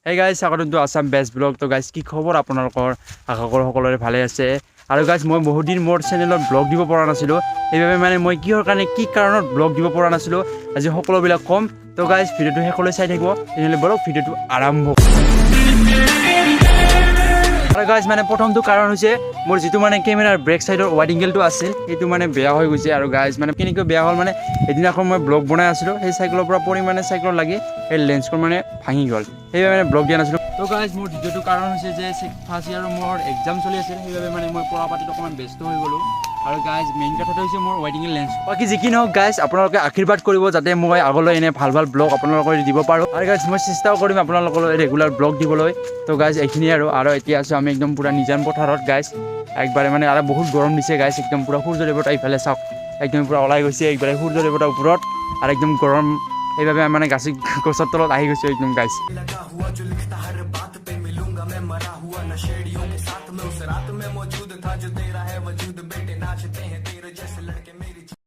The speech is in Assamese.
Hey guys, স্বাগতম টু আসাম বেষ্ট ব্লগ। তো গাইজ কি খবৰ আপোনালোকৰ? আশা কৰোঁ সকলোৰে ভালে আছে। আৰু গাইজ মই বহুত দিন মোৰ চেনেলত ব্লগ দিব পৰা নাছিলোঁ, সেইবাবে মানে মই কিহৰ কাৰণে কি কাৰণত ব্লগ দিব পৰা নাছিলোঁ আজি সকলোবিলাক ক'ম। তো গাইজ ভিডিঅ'টো শেষলৈ চাই থাকিব, তেনেহ'লে বলক ভিডিঅ'টো আৰম্ভ। আৰু গাইজ মানে প্ৰথমটো কাৰণ হৈছে মোৰ যিটো মানে কেমেৰাৰ ব্ৰেক চাইডৰ ৱাইড এংগেলটো আছিল সেইটো মানে বেয়া হৈ গৈছে। আৰু গাইজ মানে কেনেকৈ বেয়া হ'ল মানে এদিনাখন মই ব্লগ বনাই আছিলোঁ, সেই চাইকেলৰ পৰা পৰিমাণে চাইকেলত লাগি সেই লেন্সখন মানে ভাঙি গ'ল, সেইবাবে মানে ব্লগ দিয়া নাছিলোঁ। তো গাইজ মোৰ দ্বিতীয়টো কাৰণ হৈছে যে ফাৰ্ষ্ট ইয়াৰৰ মোৰ এক্সাম চলি আছিল, সেইবাবে মানে মই পঢ়া পাতিত অকণমান ব্যস্ত হৈ গ'লোঁ। আৰু গাইজ মেইন কথাটো হৈছে মোৰ ৱাইড এংগেল লেন্স। বাকী যি কি নহওক গাইজ আপোনালোকে আশীৰ্বাদ কৰিব যাতে মই আগলৈ এনে ভাল ভাল ব্লগ আপোনালোকৰ দিব পাৰোঁ। আৰু গাইজ মই চেষ্টাও কৰিম আপোনালোকলৈ ৰেগুলাৰ ব্লগ দিবলৈ। তো গাইজ এইখিনিয়ে আৰু এতিয়া আছোঁ আমি একদম পূৰা নিজান পথাৰত গাইজ, একবাৰে মানে আৰু বহুত গৰম দিছে গাইজ, একদম পূৰা সূৰ্য দেৱতা ইফালে চাওক একদম পূৰা ওলাই গৈছে একবাৰে সূৰ্য দেৱতাৰ ওপৰত, আৰু একদম গৰম, সেইবাবে মানে গছৰ তলত আহি গৈছোঁ একদম গাইজ।